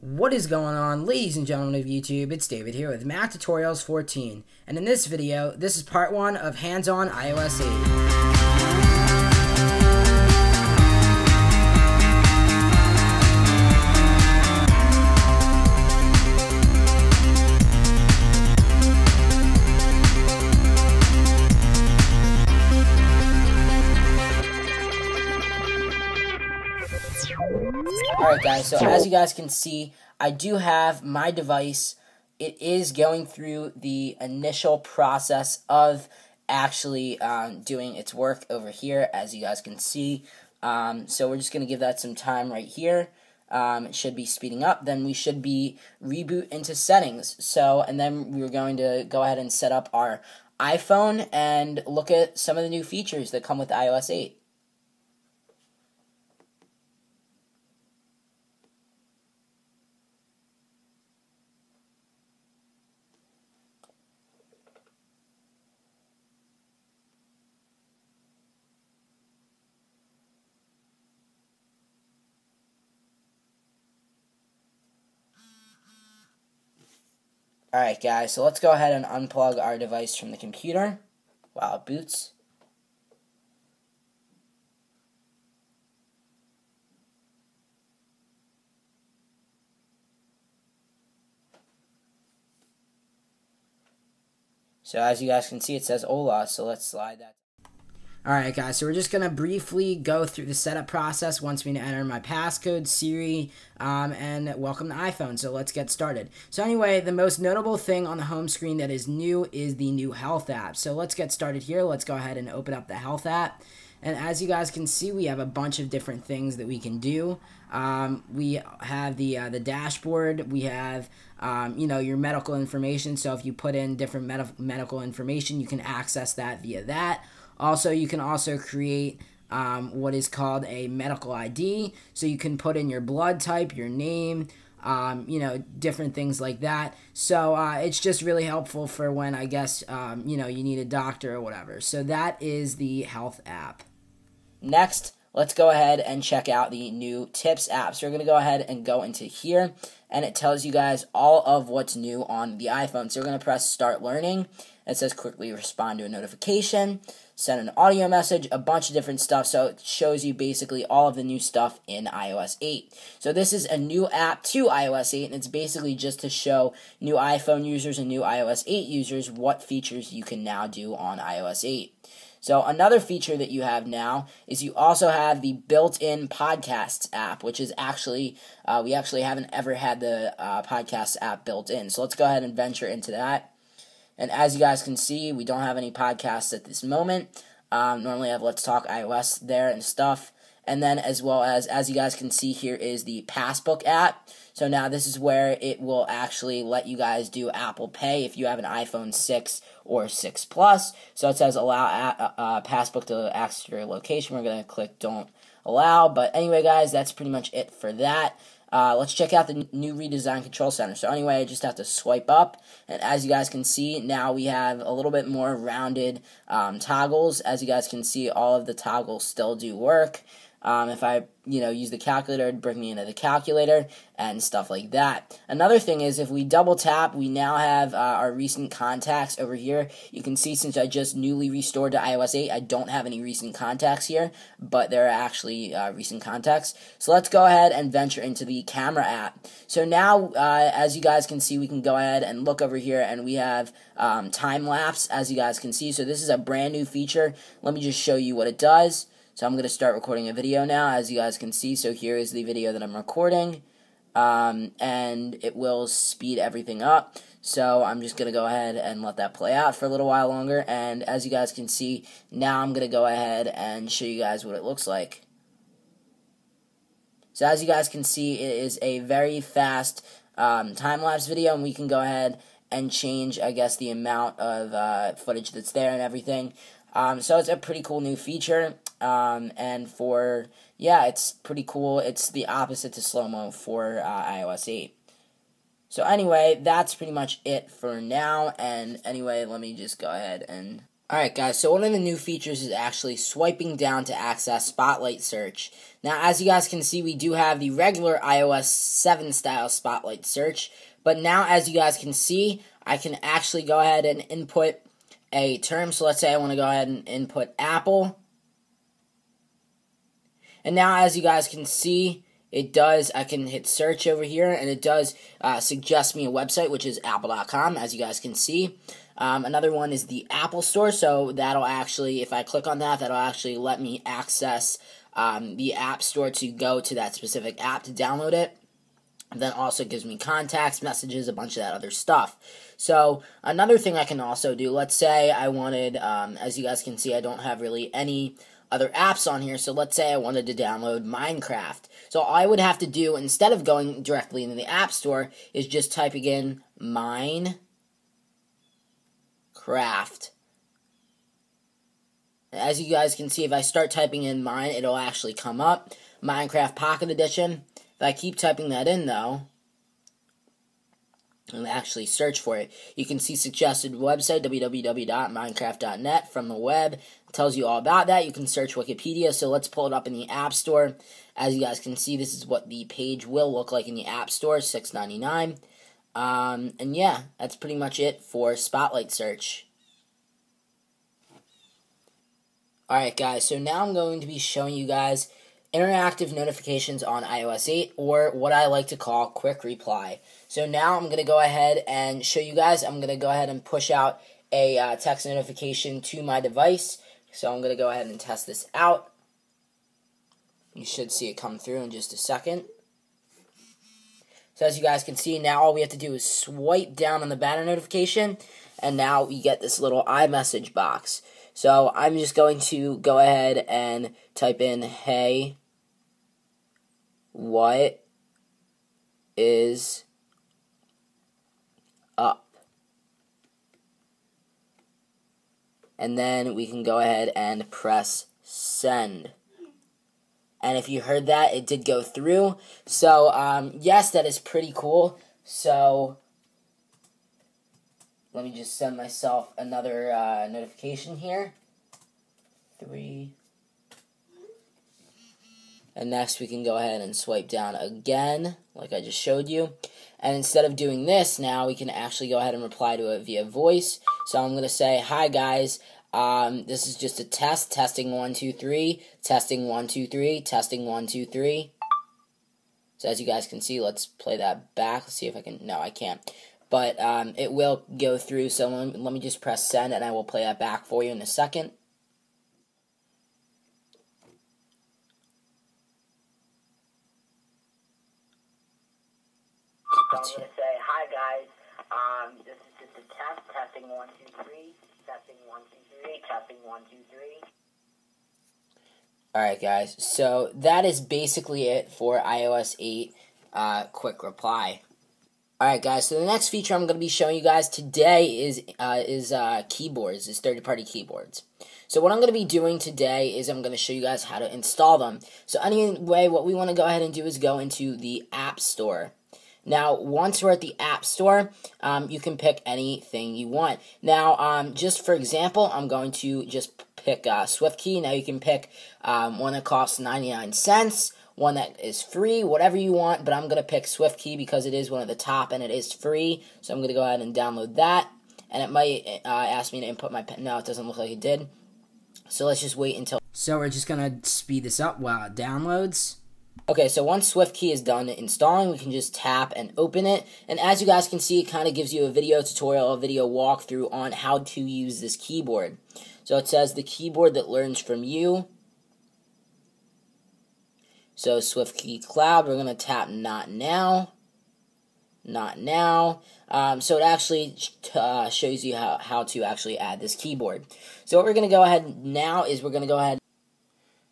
What is going on, ladies and gentlemen of YouTube? It's David here with Mac Tutorials 14, and in this video, this is part 1 of hands-on iOS 8. Alright guys, so as you guys can see, I do have my device. It is going through the initial process of actually doing its work over here, as you guys can see. So we're just going to give that some time right here. It should be speeding up. Then we should be reboot into settings. And then we're going to go ahead and set up our iPhone and look at some of the new features that come with iOS 8. Alright guys, so let's go ahead and unplug our device from the computer while it boots. So as you guys can see, it says Hola, so let's slide that. Alright guys, so we're just going to briefly go through the setup process. Wants me to enter my passcode, Siri, and welcome to iPhone. So let's get started. So anyway, the most notable thing on the home screen that is new is the new Health app. So let's get started here. Let's go ahead and open up the Health app. And as you guys can see, we have a bunch of different things that we can do. We have the dashboard. We have your medical information. So if you put in different medical information, you can access that via that. Also, you can also create what is called a medical ID. So you can put in your blood type, your name, different things like that. So it's just really helpful for when, I guess, you need a doctor or whatever. So that is the Health app. Next, let's go ahead and check out the new Tips app. So we're going to go ahead and go into here, and it tells you guys all of what's new on the iPhone. So we're going to press Start Learning. It says quickly respond to a notification, send an audio message, a bunch of different stuff. So it shows you basically all of the new stuff in iOS 8. So this is a new app to iOS 8, and it's basically just to show new iPhone users and new iOS 8 users what features you can now do on iOS 8. So another feature that you have now is you also have the built-in Podcasts app, which is actually, we actually haven't ever had the Podcasts app built in. So let's go ahead and venture into that. And as you guys can see, we don't have any podcasts at this moment. Normally I have Let's Talk iOS there and stuff. And then as well as you guys can see, here is the Passbook app. So now this is where it will actually let you guys do Apple Pay if you have an iPhone 6 or 6 Plus. So it says allow Passbook to access your location. We're going to click don't allow. But anyway, guys, that's pretty much it for that. Let's check out the new redesigned control center. So anyway, I just have to swipe up, and as you guys can see, now we have a little bit more rounded toggles. As you guys can see, all of the toggles still do work. If I, use the calculator, it'd bring me into the calculator and stuff like that. Another thing is if we double tap, we now have our recent contacts over here. You can see since I just newly restored to iOS 8, I don't have any recent contacts here, but there are actually recent contacts. So let's go ahead and venture into the camera app. So now, as you guys can see, we can go ahead and look over here, and we have time lapse, as you guys can see. So this is a brand new feature. Let me just show you what it does. So I'm going to start recording a video now, as you guys can see. So here is the video that I'm recording, and it will speed everything up. So I'm just going to go ahead and let that play out for a little while longer. And as you guys can see, now I'm going to go ahead and show you guys what it looks like. So as you guys can see, it is a very fast time-lapse video, and we can go ahead and change, I guess, the amount of footage that's there and everything. So it's a pretty cool new feature. It's pretty cool. It's the opposite to slow-mo for iOS 8. So anyway, that's pretty much it for now. And anyway, let me just go ahead and Alright guys, so one of the new features is actually swiping down to access Spotlight Search. Now as you guys can see, we do have the regular iOS 7 style Spotlight Search, but now as you guys can see, I can actually go ahead and input a term. So let's say I want to go ahead and input Apple. And now as you guys can see, I can hit search over here, and it does suggest me a website, which is apple.com, as you guys can see. Another one is the Apple Store, so that'll actually, if I click on that, that'll actually let me access the App Store to go to that specific app to download it. And then also gives me contacts, messages, a bunch of that other stuff. So another thing I can also do, let's say I wanted, as you guys can see, I don't have really any other apps on here, so let's say I wanted to download Minecraft. So all I would have to do, instead of going directly into the App Store, is just typing in Minecraft. As you guys can see, if I start typing in mine, it'll actually come up, Minecraft Pocket Edition. If I keep typing that in, though, and actually search for it, you can see suggested website, www.minecraft.net from the web. It tells you all about that. You can search Wikipedia, so let's pull it up in the App Store. As you guys can see, this is what the page will look like in the App Store, $6.99. And yeah, that's pretty much it for Spotlight Search. Alright guys, so now I'm going to be showing you guys interactive notifications on iOS 8, or what I like to call quick reply. So now I'm going to go ahead and show you guys. I'm going to go ahead and push out a text notification to my device. So I'm going to go ahead and test this out. You should see it come through in just a second. So as you guys can see, now all we have to do is swipe down on the banner notification, and now we get this little iMessage box. So I'm just going to go ahead and type in, hey, what is up? And then we can go ahead and press send. And if you heard that, it did go through. So, yes, that is pretty cool. So let me just send myself another notification here. 3. And next we can go ahead and swipe down again, like I just showed you. And instead of doing this, now we can actually go ahead and reply to it via voice. So I'm going to say, hi guys, this is just a test, testing 1, 2, 3, testing 1, 2, 3, testing 1, 2, 3. So as you guys can see, let's play that back. Let's see if I can, no, I can't. But it will go through, so let me just press send, and I will play that back for you in a second. I'm going to say, hi guys, this is just a test, testing 1, 2, 3, testing 1, 2, 3, testing 1, 2, 3. Alright guys, so that is basically it for iOS 8 quick reply. Alright guys, so the next feature I'm going to be showing you guys today is keyboards, is third-party keyboards. So what I'm going to be doing today is I'm going to show you guys how to install them. So anyway, what we want to go ahead and do is go into the App Store. Now, once we're at the App Store, you can pick anything you want. Now, just for example, I'm going to just pick SwiftKey. Now, you can pick one that costs 99 cents, one that is free, whatever you want, but I'm going to pick SwiftKey because it is one of the top and it is free. So I'm going to go ahead and download that, and it might ask me to input my pen. No, it doesn't look like it did. So let's just wait until... So we're just going to speed this up while it downloads. Okay, so once SwiftKey is done installing, we can just tap and open it. And as you guys can see, it kind of gives you a video tutorial, a video walkthrough on how to use this keyboard. So it says the keyboard that learns from you. So SwiftKey Cloud, we're going to tap Not Now. Not Now. So it actually shows you how to actually add this keyboard. So what we're going to go ahead now is we're going to go ahead.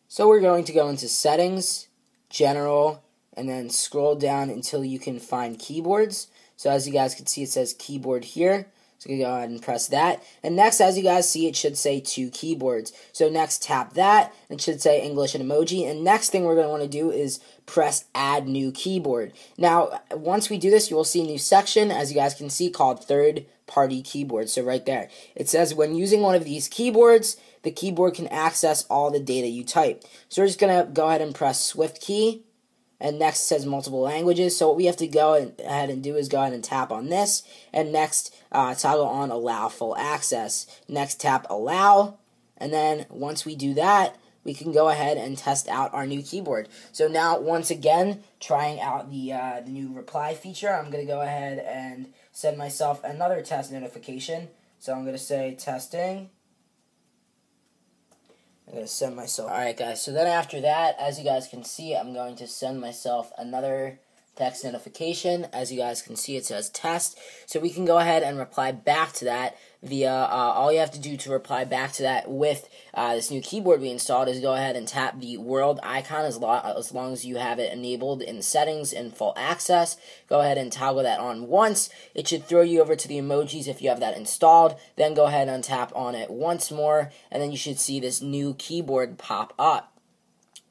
So we're going to go into Settings, General, and then scroll down until you can find keyboards. So as you guys can see, it says keyboard here. So you go ahead and press that. And next, as you guys see, it should say 2 keyboards. So next, tap that. It should say English and emoji. And next thing we're going to want to do is press add new keyboard. Now, once we do this, you will see a new section, as you guys can see, called third party keyboard. So right there, it says when using one of these keyboards, the keyboard can access all the data you type. So we're just going to go ahead and press Swift key. And next says multiple languages. So what we have to go ahead and do is go ahead and tap on this. And next, toggle on allow full access. Next, tap allow. And then once we do that, we can go ahead and test out our new keyboard. So now, once again, trying out the new reply feature, I'm going to go ahead and send myself another test notification. So I'm going to say testing. I'm going to send myself. Alright guys, so then after that, as you guys can see, I'm going to send myself another text notification. As you guys can see, it says test. So we can go ahead and reply back to that via, all you have to do to reply back to that with this new keyboard we installed is go ahead and tap the world icon as long as you have it enabled in settings in full access. Go ahead and toggle that on once. It should throw you over to the emojis if you have that installed. Then go ahead and tap on it once more, and then you should see this new keyboard pop up.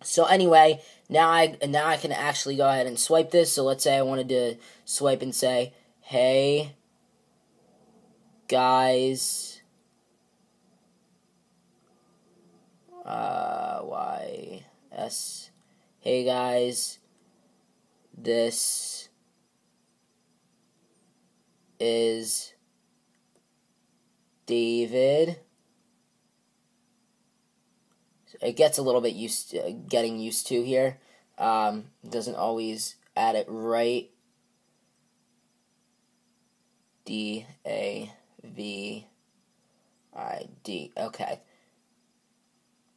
So anyway, now I can actually go ahead and swipe this. So let's say I wanted to swipe and say, hey guys, hey guys, this is David. It gets a little bit getting used to here. Doesn't always add it right. D-A-V-I-D. Okay.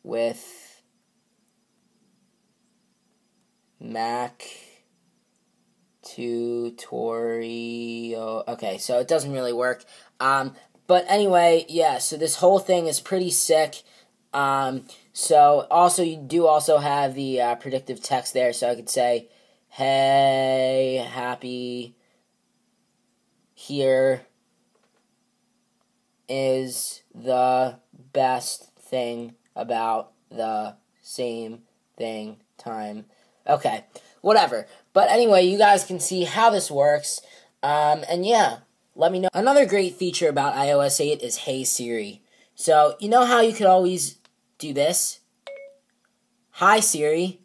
With Mac tutorial. Okay, so it doesn't really work. But anyway, yeah, so this whole thing is pretty sick. So also you do also have the predictive text there, so I could say, hey, happy, here is the best thing about the same thing time. Okay, whatever. But anyway, you guys can see how this works. And yeah, let me know. Another great feature about iOS 8 is Hey Siri. So, you know how you could always do this? Hi, Siri.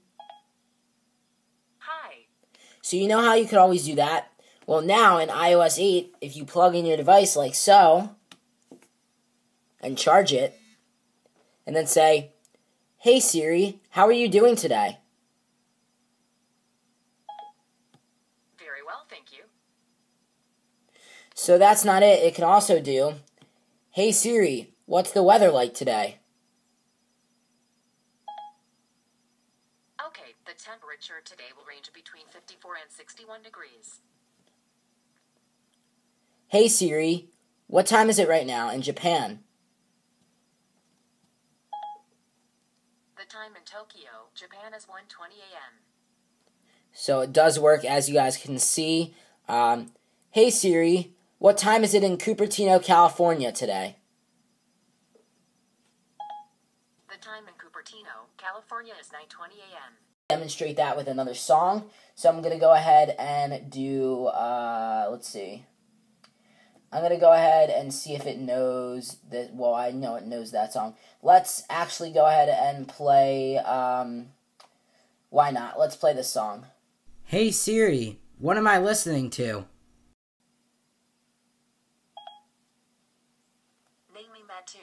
Hi. So you know how you could always do that? Well, now in iOS 8, if you plug in your device like so, and charge it, and then say, hey, Siri, how are you doing today? Very well, thank you. So that's not it. It can also do, hey, Siri, what's the weather like today? Okay, the temperature today will range between 54 and 61 degrees. Hey, Siri, what time is it right now in Japan? The time in Tokyo, Japan is 1:20 a.m. So it does work, as you guys can see. Hey, Siri, what time is it in Cupertino, California today? The time in Cupertino, California is 9:20 a.m. Demonstrate that with another song. So I'm going to go ahead and do, let's see. I'm going to go ahead and see if it knows that, well, I know it knows that song. Let's actually go ahead and play, why not? Let's play this song. Hey Siri, what am I listening to? Naming that tune.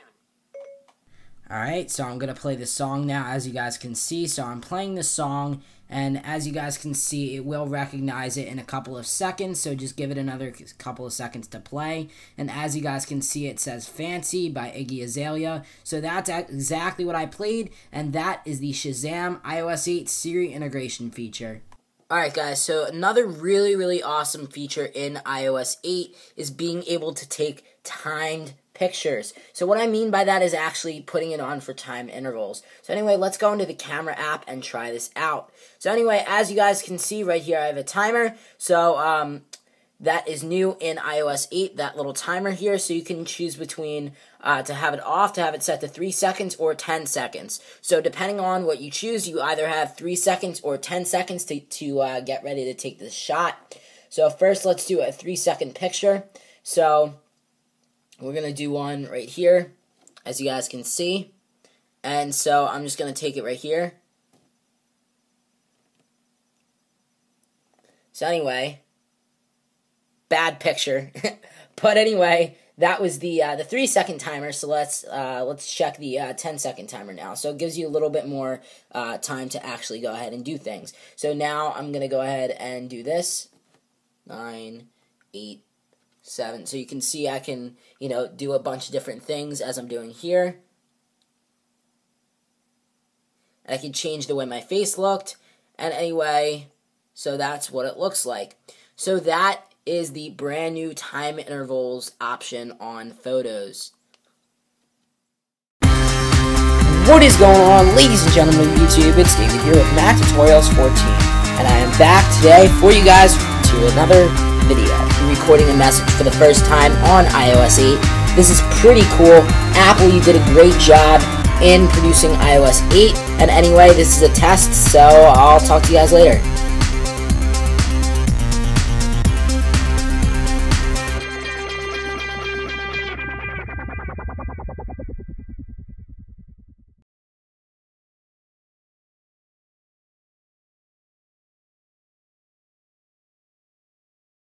Alright, so I'm going to play the song now, as you guys can see. So I'm playing the song, and as you guys can see, it will recognize it in a couple of seconds, so just give it another couple of seconds to play. And as you guys can see, it says Fancy by Iggy Azalea. So that's exactly what I played, and that is the Shazam iOS 8 Siri integration feature. Alright guys, so another really, really awesome feature in iOS 8 is being able to take timed pictures. So what I mean by that is actually putting it on for time intervals. So anyway, let's go into the camera app and try this out. So anyway, as you guys can see right here, I have a timer. So that is new in iOS 8, that little timer here, so you can choose between to have it off, to have it set to 3 seconds or 10 seconds. So depending on what you choose, you either have 3 seconds or 10 seconds to get ready to take this shot. So first, let's do a 3-second picture. So we're going to do one right here, as you guys can see. And so I'm just going to take it right here. So anyway, bad picture. But anyway, that was the 3-second timer. So let's check the 10-second timer now. So it gives you a little bit more time to actually go ahead and do things. So now I'm going to go ahead and do this. 9, 8, 7. So you can see I can, do a bunch of different things as I'm doing here. And I can change the way my face looked. And anyway, so that's what it looks like. So that is the brand new time intervals option on photos. What is going on, ladies and gentlemen of YouTube? It's David here with Mac Tutorials 14. And I am back today for you guys to another video. I'm recording a message for the first time on iOS 8. This is pretty cool. Apple, you did a great job in producing iOS 8. And anyway, this is a test, so I'll talk to you guys later.